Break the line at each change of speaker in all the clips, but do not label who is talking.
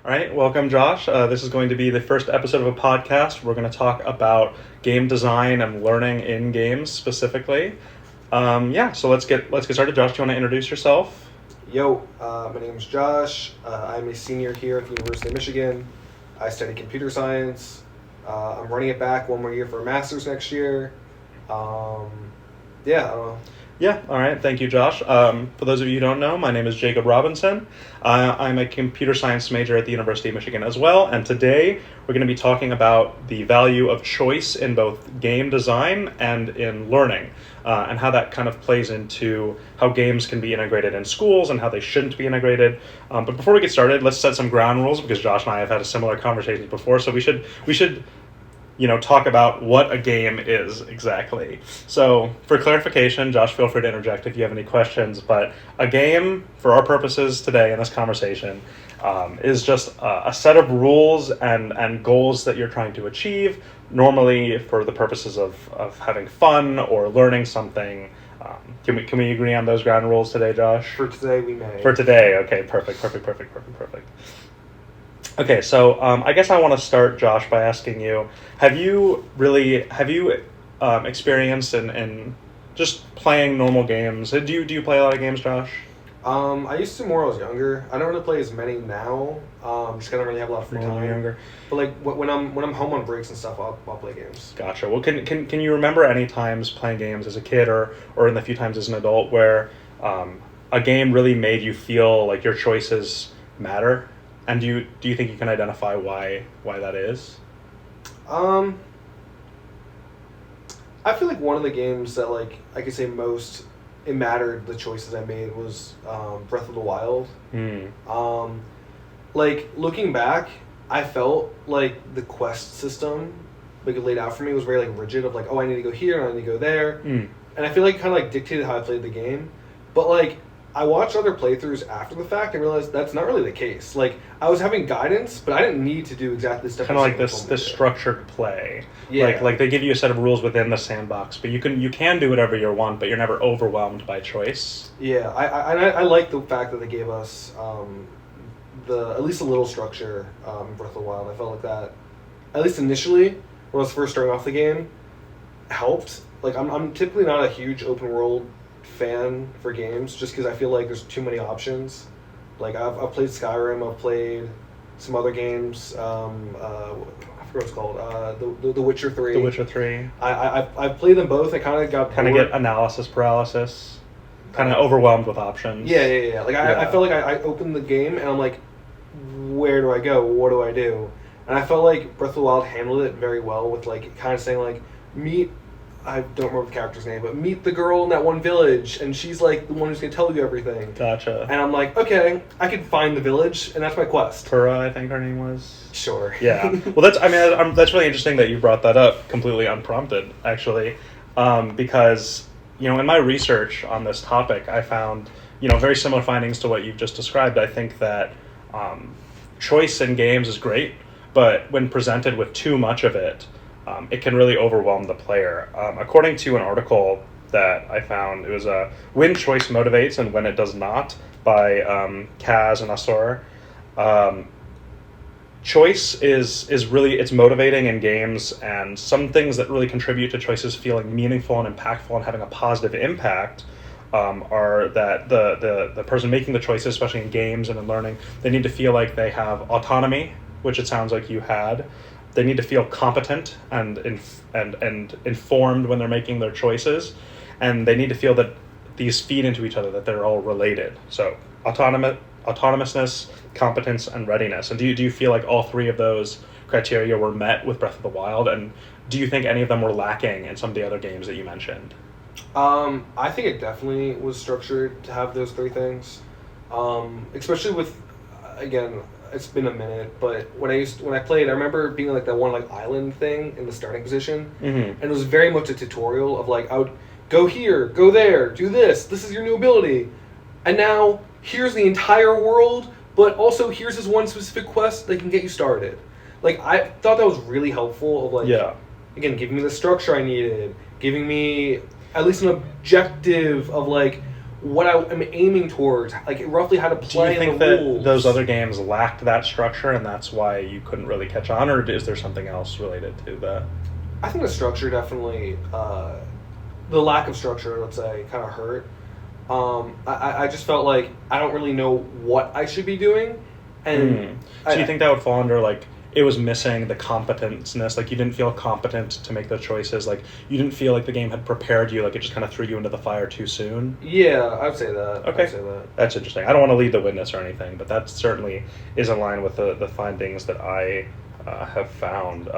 All right, welcome, Josh. This is going to be the first episode of a podcast. We're going to talk about game design and learning in games specifically. So let's get started. Josh, do you want to introduce yourself?
Yo, my name is Josh. I'm a senior here at the University of Michigan. I study computer science. I'm running it back one more year for a master's next year. I don't know.
Yeah, all right. Thank you, Josh. For those of you who don't know, my name is Jacob Robinson. I'm a computer science major at the University of Michigan as well, and today we're going to be talking about the value of choice in both game design and in learning, and how that kind of plays into how games can be integrated in schools and how they shouldn't be integrated. But before we get started, let's set some ground rules because Josh and I have had a similar conversations before, so we should talk about what a game is exactly. So, for clarification, Josh, feel free to interject if you have any questions, but a game, for our purposes today in this conversation, is just a set of rules and goals that you're trying to achieve, normally for the purposes of having fun or learning something. Can we agree on those ground rules today, Josh?
For today, we may.
For today, okay, perfect. Okay, so I guess I want to start, Josh, by asking you: Have you experienced in just playing normal games? Do you play a lot of games, Josh?
I used to more when I was younger. I don't really play as many now. Just 'cause I don't really have a lot of free time.
Younger.
But like when I'm home on breaks and stuff, I'll play games.
Gotcha. Well, can you remember any times playing games as a kid or in the few times as an adult where a game really made you feel like your choices matter? And do you think you can identify why that is?
I feel like one of the games that like I could say most it mattered the choices I made was Breath of the Wild. Like looking back, I felt like the quest system like it laid out for me was very like rigid of like, oh, I need to go here and I need to go there. And I feel like it kind of like dictated how I played the game. But like I watched other playthroughs after the fact and realized that's not really the case. Like I was having guidance, but I didn't need to do exactly the stuff.
Kind of like this structured play.
Yeah.
Like they give you a set of rules within the sandbox, but you can do whatever you want, but you're never overwhelmed by choice.
Yeah, I like the fact that they gave us at least a little structure in Breath of the Wild. I felt like that, at least initially, when I was first starting off the game, helped. Like I'm typically not a huge open world fan for games just because I feel like there's too many options. Like I've played Skyrim, I've played some other games. I forget what it's called. The Witcher 3.
The Witcher 3.
I've played them both. I kind of got
kind of get analysis paralysis. Kind of overwhelmed with options.
Yeah. Like I felt like I opened the game and I'm like, where do I go? What do I do? And I felt like Breath of the Wild handled it very well with like kind of saying like I don't remember the character's name, but meet the girl in that one village, and she's like the one who's gonna tell you everything.
Gotcha.
And I'm like, okay, I can find the village, and that's my quest.
Pura, I think her name was.
Sure.
Yeah. Well, that's really interesting that you brought that up, completely unprompted, actually, because in my research on this topic, I found very similar findings to what you've just described. I think that choice in games is great, but when presented with too much of it. It can really overwhelm the player. According to an article that I found, it was When Choice Motivates and When It Does Not by Katz and Assor. Choice is really, it's motivating in games, and some things that really contribute to choices feeling meaningful and impactful and having a positive impact are that the person making the choices, especially in games and in learning, they need to feel like they have autonomy, which it sounds like you had. They need to feel competent and informed when they're making their choices, and they need to feel that these feed into each other, that they're all related. So autonomousness, competence, and readiness. And do you feel like all three of those criteria were met with Breath of the Wild? And do you think any of them were lacking in some of the other games that you mentioned?
I think it definitely was structured to have those three things, especially with again. It's been a minute, but when I played, I remember being like that one like island thing in the starting position, and it was very much a tutorial of like I would go here, go there, do this. This is your new ability, and now here's the entire world, but also here's this one specific quest that can get you started. Like I thought that was really helpful. Of like again giving me the structure I needed, giving me at least an objective of like what I am aiming towards, like roughly how to
Do you
play
think
the
that
rules.
those other games lacked that structure and that's why you couldn't really catch on, or is there something else related to that?
I think the structure definitely, the lack of structure, let's say, kind of hurt. I just felt like I don't really know what I should be doing, and
So you think that would fall under like it was missing the competence-ness, like you didn't feel competent to make those choices, like you didn't feel like the game had prepared you, like it just kind of threw you into the fire too soon?
Yeah, I'd say that.
Okay.
I'd say that.
That's interesting. I don't want to lead the witness or anything, but that certainly is in line with the findings that I have found.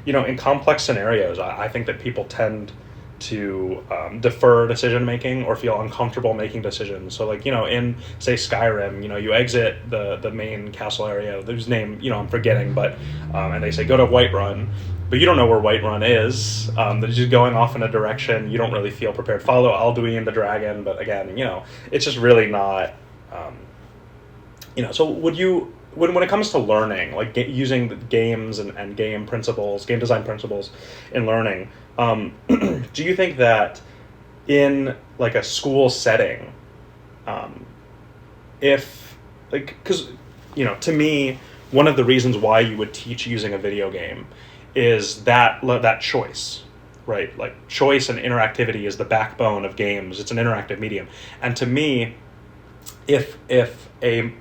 In complex scenarios, I think that people tend to defer decision making or feel uncomfortable making decisions. So, like, in say Skyrim, you exit the main castle area, whose name I'm forgetting, but and they say go to Whiterun, but you don't know where Whiterun is. They're just going off in a direction you don't really feel prepared. Follow Alduin the dragon, but again, it's just really not. So would you? When it comes to learning, like using the games and game principles, game design principles in learning, do you think that in like a school setting, because to me, one of the reasons why you would teach using a video game is that choice, right? Like choice and interactivity is the backbone of games. It's an interactive medium, and to me, if a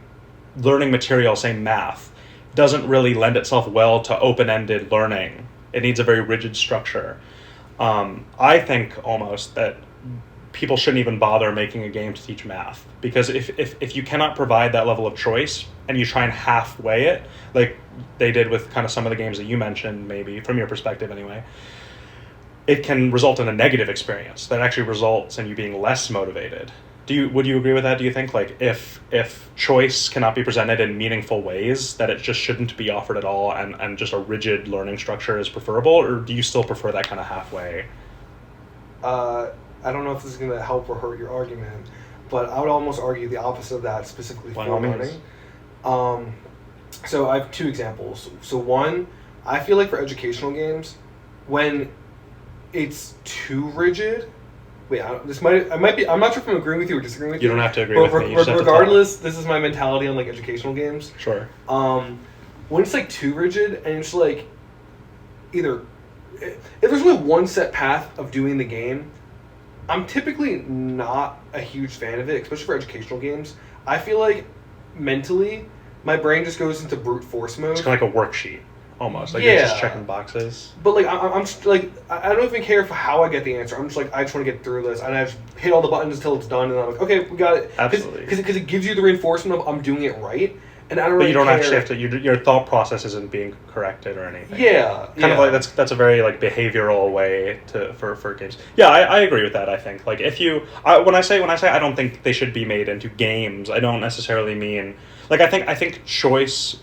learning material, say math, doesn't really lend itself well to open-ended learning. It needs a very rigid structure. I think almost that people shouldn't even bother making a game to teach math, because if you cannot provide that level of choice and you try and halfway it, like they did with kind of some of the games that you mentioned, maybe from your perspective anyway, it can result in a negative experience that actually results in you being less motivated. Would you agree with that? Do you think like if choice cannot be presented in meaningful ways, that it just shouldn't be offered at all, and just a rigid learning structure is preferable, or do you still prefer that kind of halfway?
I don't know if this is going to help or hurt your argument, but I would almost argue the opposite of that, specifically for learning. So I have two examples. So one, I feel like for educational games, when it's too rigid. Wait, I might be. I'm not sure if I'm agreeing with you or disagreeing with you.
You don't have to agree with me.
Regardless, this is my mentality on like educational games.
Sure.
When it's like too rigid and it's like either if there's only one set path of doing the game, I'm typically not a huge fan of it, especially for educational games. I feel like mentally, my brain just goes into brute force mode.
It's kind of like a worksheet. Almost like you're just checking boxes.
But like I'm just like I don't even care for how I get the answer. I'm just like I just want to get through this, and I just hit all the buttons until it's done, and I'm like, okay, we got it.
Absolutely.
Because it gives you the reinforcement of I'm doing it right, and I don't.
But
really
you don't
care.
actually have to. Your thought process isn't being corrected or anything.
Yeah.
Kind of like that's a very like behavioral way for games. Yeah, I agree with that. I think like when I say I don't think they should be made into games, I don't necessarily mean like I think choice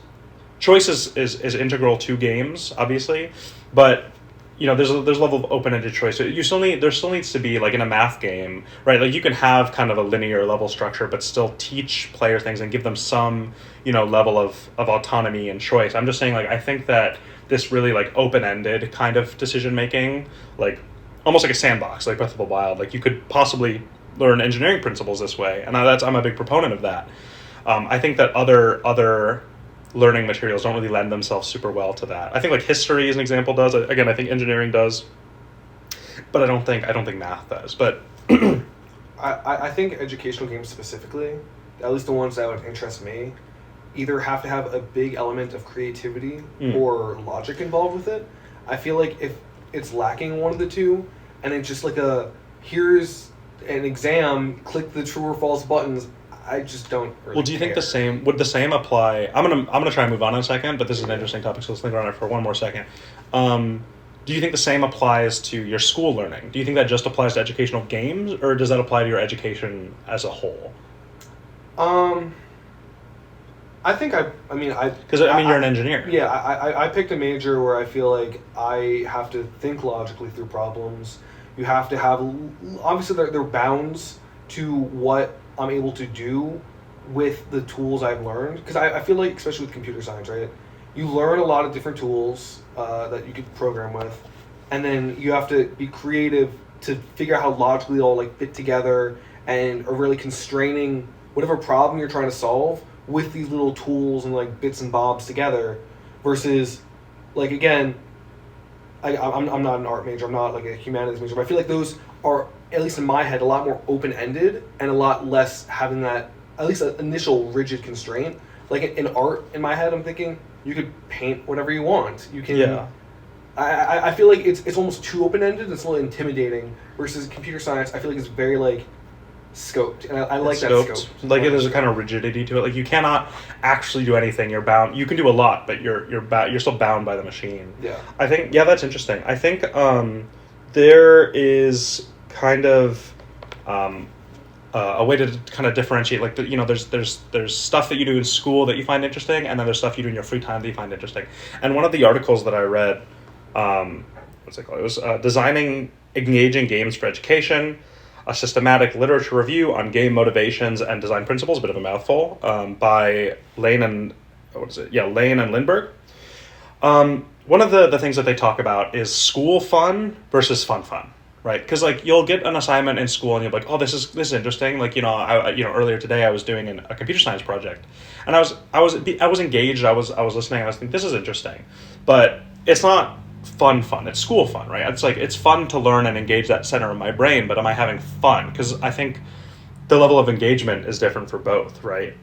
is integral to games, obviously, but there's a level of open-ended choice. So there still needs to be, like in a math game, right? Like you can have kind of a linear level structure, but still teach players things and give them some level of autonomy and choice. I'm just saying, like, I think that this really like open-ended kind of decision making, like almost like a sandbox, like Breath of the Wild, like you could possibly learn engineering principles this way, and I'm a big proponent of that. I think that other learning materials don't really lend themselves super well to that. I think like history as an example does. Again, I think engineering does, but I don't think math does. But
I think educational games specifically, at least the ones that would interest me, either have to have a big element of creativity or logic involved with it. I feel like if it's lacking one of the two, and it's just like here's an exam, click the true or false buttons, I just don't really
Well, do you think would the same apply? I'm gonna try and move on in a second, but this is an interesting topic, so let's think on it for one more second. Do you think the same applies to your school learning? Do you think that just applies to educational games, or does that apply to your education as a whole?
I think
because you're an engineer.
Yeah, I picked a major where I feel like I have to think logically through problems. You have to have, obviously there are bounds to what I'm able to do with the tools I've learned, because I feel like, especially with computer science, right, you learn a lot of different tools that you could program with, and then you have to be creative to figure out how logically they all like fit together and are really constraining whatever problem you're trying to solve with these little tools and like bits and bobs together, versus like again, I'm not an art major, I'm not like a humanities major, but I feel like those are, at least in my head, a lot more open-ended and a lot less having that, at least an initial rigid constraint. Like in art, in my head, I'm thinking you could paint whatever you want. You can.
Yeah.
I feel like it's almost too open-ended. It's a little intimidating. Versus computer science, I feel like it's very like scoped, and I like that scope.
Like there's a kind of rigidity to it. Like you cannot actually do anything. You're bound. You can do a lot, but you're still bound by the machine.
Yeah.
I think that's interesting. I think there is kind of a way to kind of differentiate. Like there's stuff that you do in school that you find interesting, and then there's stuff you do in your free time that you find interesting. And one of the articles that I read, what's it called? It was designing engaging games for education. A systematic literature review on game motivations and design principles, a bit of a mouthful, by Lane and Lindbergh. One of the things that they talk about is school fun versus fun, right? Because like you'll get an assignment in school and you'll be like, oh, this is interesting. Like earlier today I was doing a computer science project, and I was engaged. I was listening. I was thinking this is interesting, but it's not fun. It's school fun, right? It's like it's fun to learn and engage that center of my brain, but am I having fun? Because I think the level of engagement is different for both, right?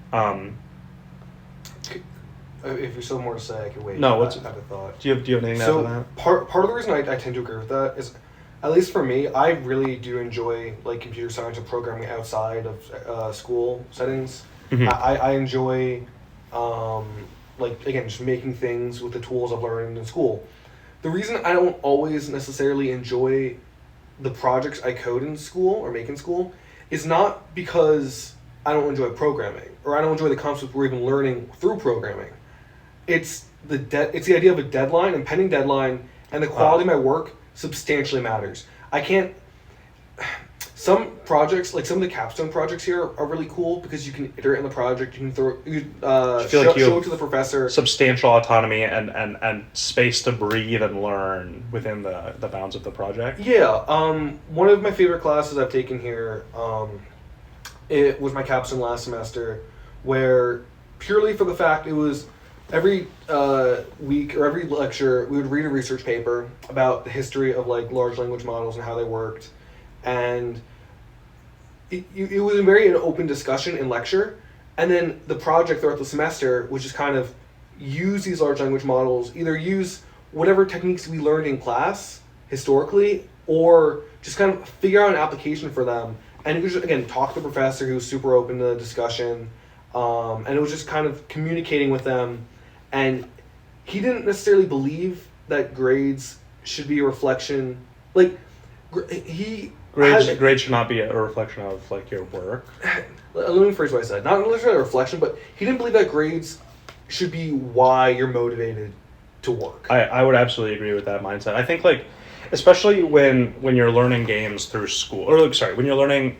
If you're still more to say, I could wait.
No,
I have a thought.
Do you have anything to add to that?
Part of the reason I tend to agree with that is, at least for me, I really do enjoy like computer science and programming outside of school settings.
Mm-hmm.
I enjoy like again just making things with the tools I've learned in school. The reason I don't always necessarily enjoy the projects I code in school or make in school is not because I don't enjoy programming or I don't enjoy the concepts we're even learning through programming. It's the idea of a deadline, impending deadline, and the quality of my work substantially matters. I can't. Some projects, like some of the capstone projects here, are really cool because you can iterate on the project. You can show it to the professor.
Substantial autonomy and space to breathe and learn within the bounds of the project.
Yeah. One of my favorite classes I've taken here, it was my capstone last semester, where purely for the fact it was every week or every lecture we would read a research paper about the history of like large language models and how they worked. And it was a very open discussion in lecture, and then the project throughout the semester, which is kind of use these large language models, either use whatever techniques we learned in class historically, or just kind of figure out an application for them. And it was just, again, talk to the professor who was super open to the discussion, and it was just kind of communicating with them. And he didn't necessarily believe that grades should be a reflection, like
Grades should not be a reflection of like your work.
Let me rephrase what I said. Not necessarily a reflection, but he didn't believe that grades should be why you're motivated to work.
I would absolutely agree with that mindset. I think like, especially when you're learning games through school, or when you're learning,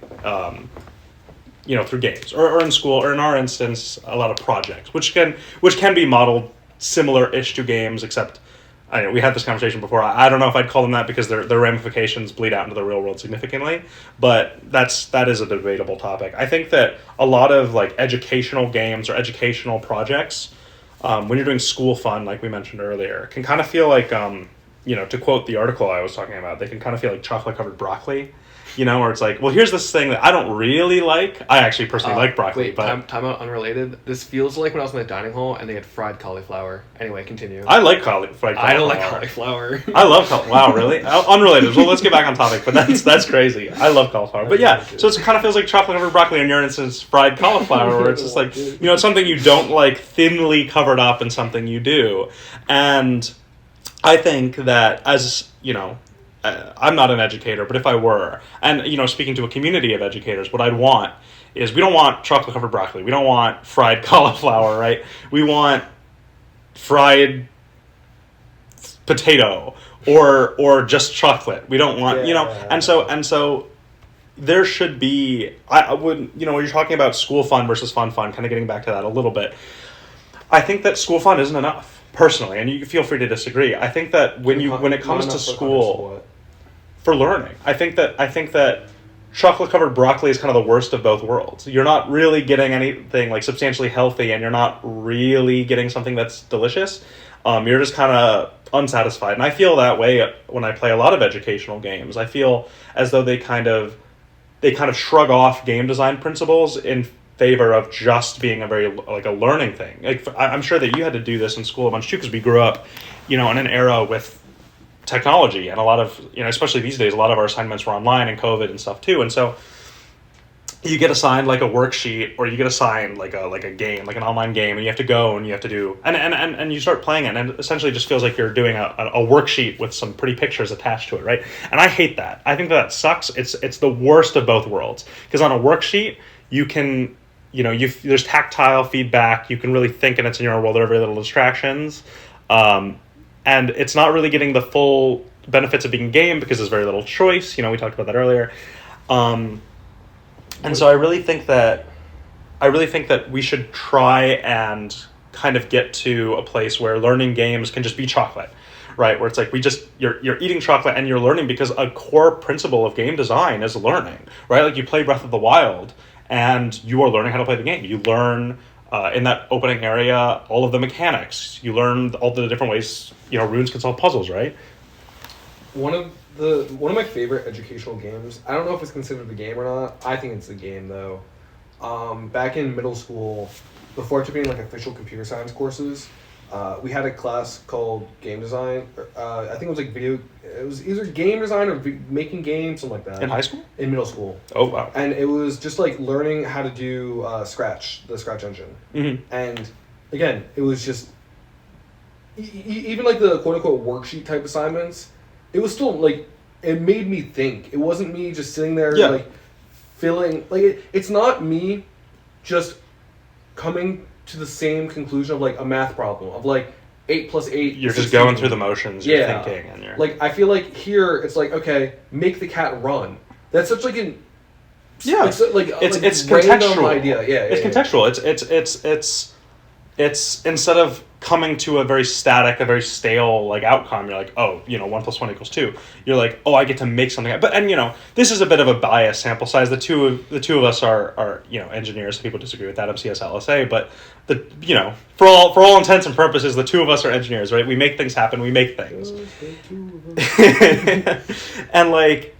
through games or in school, or in our instance, a lot of projects, which can be modeled similar-ish to games, except. We had this conversation before. I don't know if I'd call them that because their ramifications bleed out into the real world significantly, but that is a debatable topic. I think that a lot of like educational games or educational projects, when you're doing school fun, like we mentioned earlier, can kind of feel like, to quote the article I was talking about, they can kind of feel like chocolate-covered broccoli. Where it's like, well, here's this thing that I don't really like. I actually personally like broccoli.
Wait,
but
time out, unrelated. This feels like when I was in the dining hall and they had fried cauliflower. Anyway, continue.
I like fried cauliflower.
I don't like cauliflower.
I love cauliflower. Wow, really? Unrelated. Well, let's get back on topic, but that's crazy. I love cauliflower. But yeah, so it kind of feels like chocolate covered broccoli, in your instance, fried cauliflower, where it's just like, it's something you don't like thinly covered up and something you do. And I think that as, I'm not an educator, but if I were, and, speaking to a community of educators, what I'd want is we don't want chocolate-covered broccoli. We don't want fried cauliflower, right? We want fried potato or just chocolate. We don't want, and so there should be, I would, when you're talking about school fun versus fun, kind of getting back to that a little bit, I think that school fun isn't enough, personally, and you feel free to disagree. I think that when it comes to school, for learning, I think that chocolate covered broccoli is kind of the worst of both worlds. You're not really getting anything like substantially healthy, and you're not really getting something that's delicious. You're just kind of unsatisfied, and I feel that way when I play a lot of educational games. I feel as though they kind of shrug off game design principles in favor of just being a very like a learning thing. Like I'm sure that you had to do this in school a bunch too, because we grew up, in an era with technology, and a lot of, especially these days, a lot of our assignments were online and COVID and stuff too. And so you get assigned like a worksheet, or you get assigned like a game, like an online game, and you have to go and you have to do, and you start playing it, and it essentially just feels like you're doing a worksheet with some pretty pictures attached to it, right? And I hate that. I think that sucks. It's the worst of both worlds, because on a worksheet you can, there's tactile feedback, you can really think in its in your own world, there are very little distractions, and it's not really getting the full benefits of being a game because there's very little choice. We talked about that earlier. And so I really think that we should try and kind of get to a place where learning games can just be chocolate, right? Where it's like you're eating chocolate and you're learning, because a core principle of game design is learning, right? Like you play Breath of the Wild and you are learning how to play the game. You learn in that opening area all of the mechanics. You learn all the different ways, runes can solve puzzles, right?
One of my favorite educational games, I don't know if it's considered a game or not. I think it's a game though. Back in middle school, before I took any like official computer science courses, we had a class called game design. I think it was like it was either game design or making games, something like that.
In high school?
In middle school.
Oh wow!
And it was just like learning how to do Scratch, the Scratch engine.
Mm-hmm.
And again, it was just even like the quote unquote worksheet type assignments. It was still like, it made me think. It wasn't me just sitting there like feeling like it's not me just coming to the same conclusion of like a math problem of like 8 plus 8.
You're just going through the motions. You're thinking, and you're
like, I feel like here it's like, okay, make the cat run. That's such like an
it's
contextual
idea. It's contextual. It's instead of coming to a very static, a very stale like outcome, you're like, oh, 1 plus 1 equals 2. You're like, oh, I get to make something. But this is a bit of a biased sample size. The two of us are engineers. People disagree with that. I'm CSLSA, but for all intents and purposes, the two of us are engineers, right? We make things happen. We make things, and like,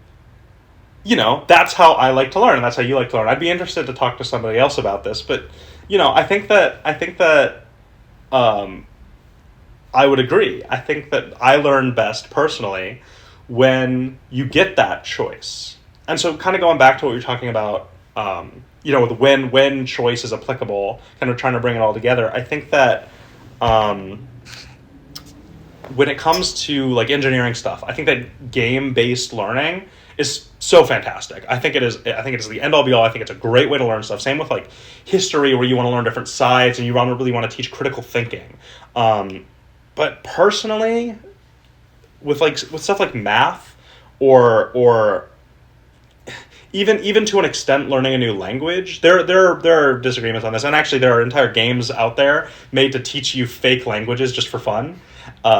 that's how I like to learn, and that's how you like to learn. I'd be interested to talk to somebody else about this, but I think that I would agree. I think that I learn best personally when you get that choice. And so kind of going back to what you're talking about, with when choice is applicable, kind of trying to bring it all together, I think that when it comes to like engineering stuff, I think that game-based learning is so fantastic. I think it is the end all be all. I think it's a great way to learn stuff. Same with like history, where you want to learn different sides and you really want to teach critical thinking. But personally, with stuff like math or even to an extent learning a new language, there are disagreements on this, and actually there are entire games out there made to teach you fake languages just for fun.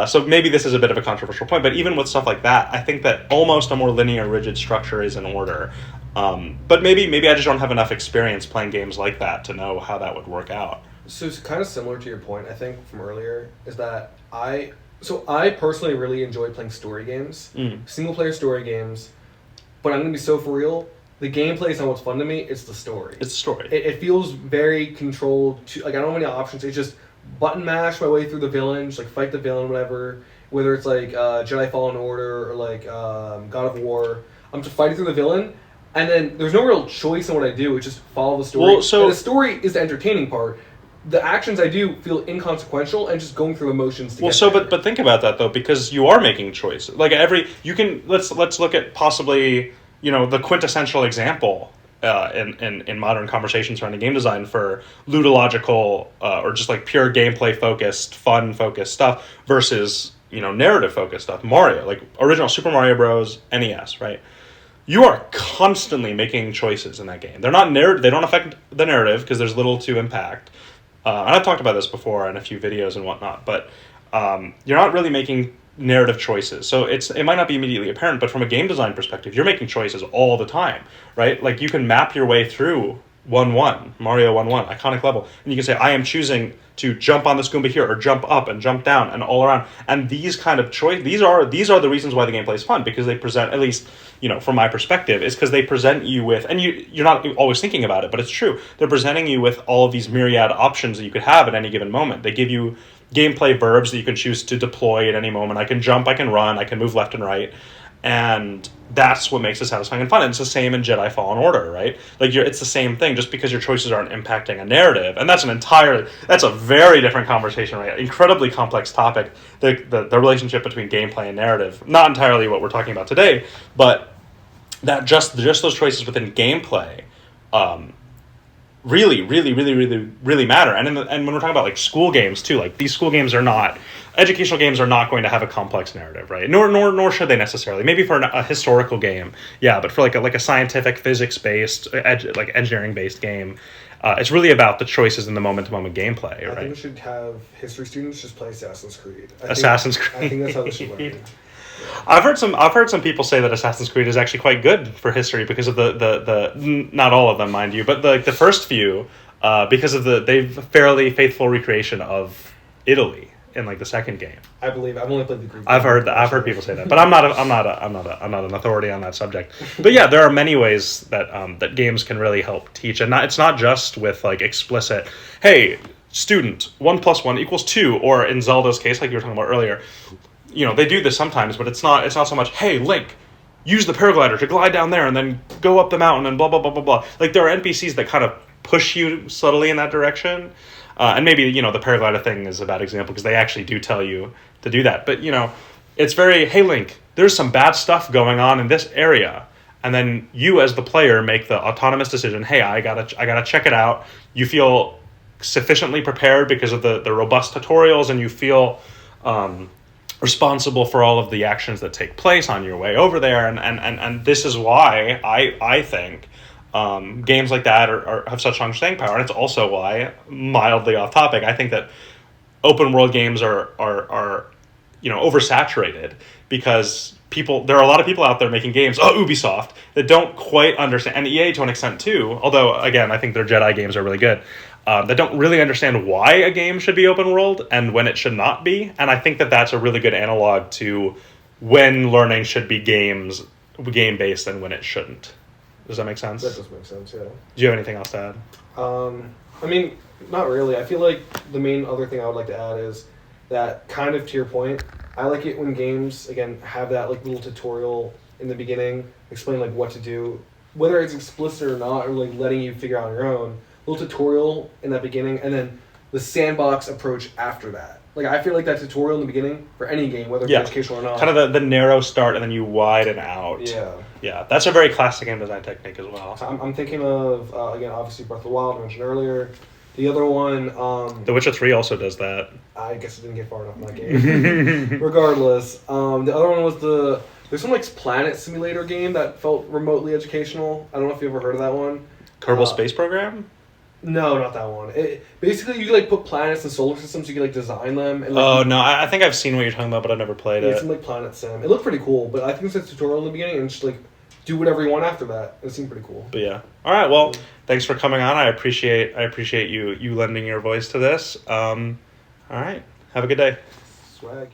So maybe this is a bit of a controversial point, but even with stuff like that, I think that almost a more linear, rigid structure is in order. But maybe I just don't have enough experience playing games like that to know how that would work out.
So it's kind of similar to your point, I think, from earlier, is that I personally really enjoy playing story games, single-player story games, but I'm going to be so for real, the gameplay is not what's fun to me, it's the story.
It's the story.
It feels very controlled, I don't have any options, it's just button mash my way through the villain, just like fight the villain, whatever, whether it's like Jedi Fallen Order or like God of War, I'm just fighting through the villain, and then there's no real choice in what I do, it's just follow the story.
Well, so,
and the story is the entertaining part. The actions I do feel inconsequential and just going through the motions to get there.
But think about that though, because you are making choices. Like let's look at possibly, the quintessential example in modern conversations around game design for ludological or just like pure gameplay focused, fun focused stuff versus, narrative focused stuff. Mario, like original Super Mario Bros. NES, right? You are constantly making choices in that game. They're not they don't affect the narrative because there's little to impact. And I've talked about this before in a few videos and whatnot, but you're not really making narrative choices. So it might not be immediately apparent, but from a game design perspective, you're making choices all the time, right? Like you can map your way through 1-1, Mario 1-1, iconic level, and you can say, I am choosing to jump on this Goomba here, or jump up and jump down and all around. And these kind of these are the reasons why the gameplay is fun, because they present, at least, from my perspective, is because they present you with, and you're not always thinking about it, but it's true, they're presenting you with all of these myriad options that you could have at any given moment. They give you gameplay verbs that you can choose to deploy at any moment. I can jump, I can run, I can move left and right. And that's what makes it satisfying and fun. And it's the same in Jedi Fallen Order, right? Like it's the same thing, just because your choices aren't impacting a narrative. And that's a very different conversation, right? Incredibly complex topic, the relationship between gameplay and narrative. Not entirely what we're talking about today, but that just those choices within gameplay really matter. And and when we're talking about like school games too, like these school games educational games are not going to have a complex narrative, right? Nor should they necessarily. Maybe for a historical game, yeah, but for like a scientific, physics based, like engineering based game, it's really about the choices in the moment to moment gameplay, right?
I think we should have history students just play Assassin's Creed.
Creed.
I think that's how they should learn. Yeah.
I've heard some people say that Assassin's Creed is actually quite good for history because of the not all of them, mind you, but the first few, because of they've fairly faithful recreation of Italy in like the second game.
I believe I've only played the Greek.
I've heard people say that, but I'm not an authority on that subject. But yeah, there are many ways that that games can really help teach, and it's not just with like explicit, hey, student, 1 + 1 = 2, or in Zelda's case, like you were talking about earlier. They do this sometimes, but it's not so much, hey, Link, use the paraglider to glide down there and then go up the mountain and blah, blah, blah, blah, blah. Like, there are NPCs that kind of push you subtly in that direction. And maybe, the paraglider thing is a bad example because they actually do tell you to do that. But, it's very, hey, Link, there's some bad stuff going on in this area. And then you, as the player, make the autonomous decision, hey, I gotta check it out. You feel sufficiently prepared because of the robust tutorials, and you feel responsible for all of the actions that take place on your way over there, and this is why I think games like that have such strong staying power. And it's also why, mildly off topic, I think that open world games are oversaturated, because there are a lot of people out there making games, Ubisoft, that don't quite understand, and EA to an extent too, although again I think their Jedi games are really good, that don't really understand why a game should be open world and when it should not be. And I think that that's a really good analog to when learning should be game based and when it shouldn't. Does that make sense?
That does make sense, yeah.
Do you have anything else to add?
I mean, not really. I feel like the main other thing I would like to add is that, kind of to your point, I like it when games, again, have that like little tutorial in the beginning, explain like what to do, whether it's explicit or not, or like letting you figure out on your own. Little tutorial in that beginning, and then the sandbox approach after that. Like, I feel like that tutorial in the beginning for any game, whether it's educational or not.
Kind of the narrow start, and then you widen out.
Yeah.
Yeah, that's a very classic game design technique as well.
I'm thinking of, again, obviously Breath of the Wild, I mentioned earlier. The other one...
The Witcher 3 also does that.
I guess it didn't get far enough in that game. Regardless. The other one was there's some, like, planet simulator game that felt remotely educational. I don't know if you ever heard of that one.
Kerbal Space Program?
No, not that one. Basically, you like put planets and solar systems. You can like design them. And, like,
oh no, I think I've seen what you're talking about, but I've never played it.
It's some like planet sim. It looked pretty cool, but I think it's a tutorial in the beginning and just like do whatever you want after that. It seemed pretty cool.
But yeah, all right. Well, thanks for coming on. I appreciate you lending your voice to this. All right, have a good day.
Swag.